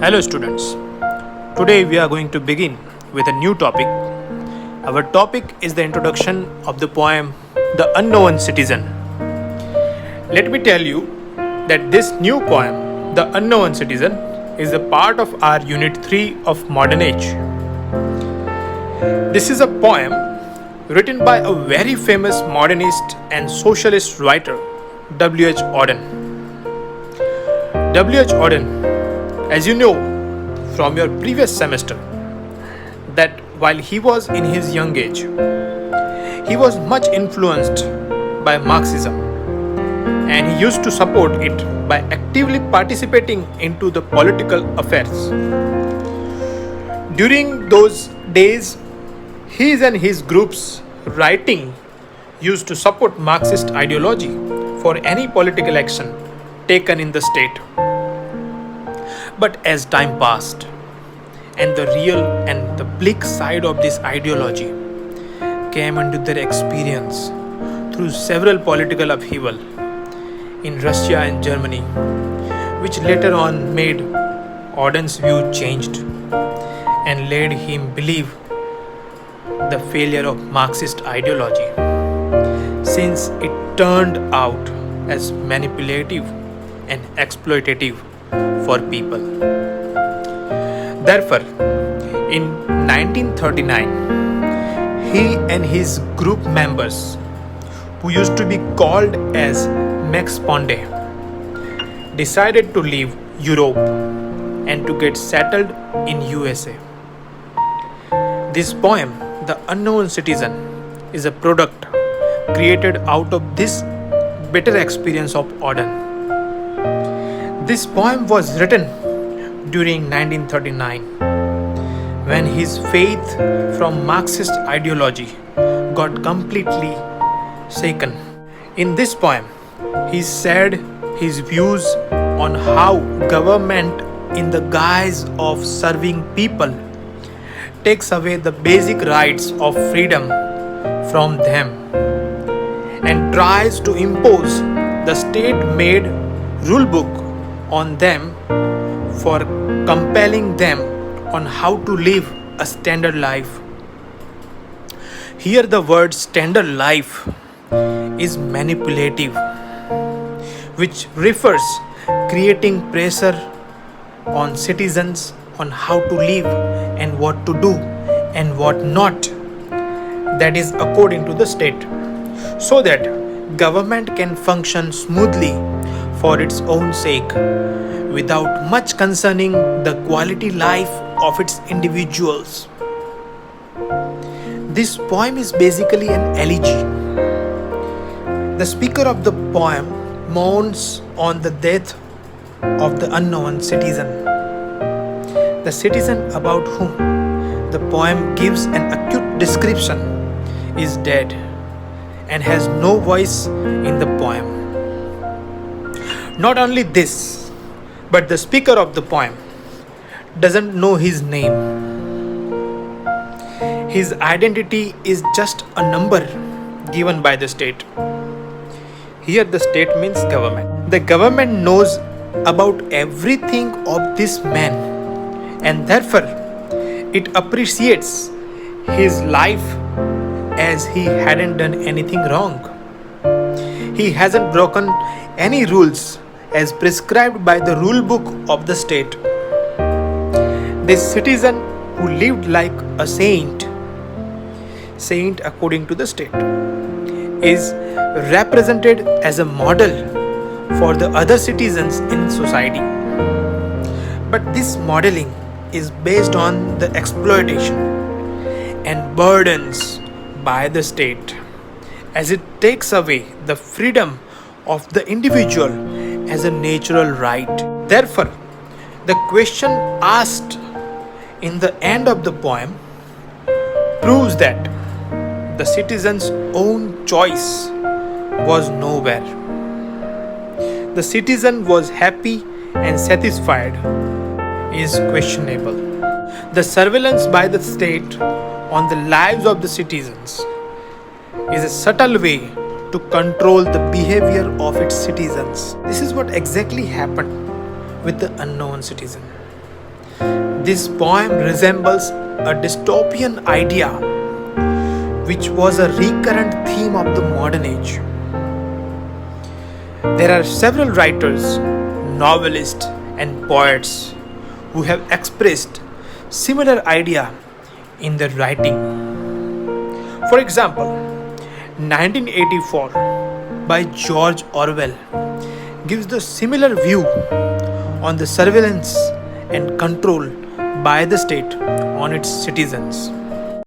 Hello, students. Today we are going to begin with a new topic. Our topic is the introduction of the poem The Unknown Citizen. Let me tell you that this new poem, The Unknown Citizen, is a part of our Unit 3 of Modern Age. This is a poem written by a very famous modernist and socialist writer, W.H. Auden. W.H. Auden, as you know from your previous semester, that while he was in his young age, he was much influenced by Marxism and he used to support it by actively participating into the political affairs. During those days, his and his group's writing used to support Marxist ideology for any political action taken in the state. But as time passed, and the real and the bleak side of this ideology came into their experience through several political upheaval in Russia and Germany, which later on made Auden's view changed and led him believe the failure of Marxist ideology, since it turned out as manipulative and exploitative for people. Therefore, in 1939, he and his group members, who used to be called as Max Ponde, decided to leave Europe and to get settled in USA. This poem, The Unknown Citizen, is a product created out of this bitter experience of Auden. This poem was written during 1939 when his faith from Marxist ideology got completely shaken. In this poem, he said his views on how government, in the guise of serving people, takes away the basic rights of freedom from them and tries to impose the state-made rulebook on them for compelling them on how to live a standard life. Here the word standard life is manipulative, which refers creating pressure on citizens on how to live and what to do and what not, that is according to the state, so that government can function smoothly for its own sake without much concerning the quality life of its individuals. This poem is basically an elegy. The speaker of the poem mourns on the death of the unknown citizen. The citizen about whom the poem gives an acute description is dead and has no voice in the poem. Not only this, but the speaker of the poem doesn't know his name. His identity is just a number given by the state. Here the state means government. The government knows about everything of this man, and therefore it appreciates his life as he hadn't done anything wrong. He hasn't broken any rules as prescribed by the rule book of the state. This citizen who lived like a saint according to the state, is represented as a model for the other citizens in society. But this modeling is based on the exploitation and burdens by the state, as it takes away the freedom of the individual as a natural right. Therefore, the question asked in the end of the poem proves that the citizen's own choice was nowhere. The citizen was happy and satisfied is questionable. The surveillance by the state on the lives of the citizens is a subtle way to control the behavior of its citizens. This is what exactly happened with the unknown citizen. This poem resembles a dystopian idea which was a recurrent theme of the modern age. There are several writers, novelists, and poets who have expressed similar idea in their writing. For example, 1984 by George Orwell gives the similar view on the surveillance and control by the state on its citizens.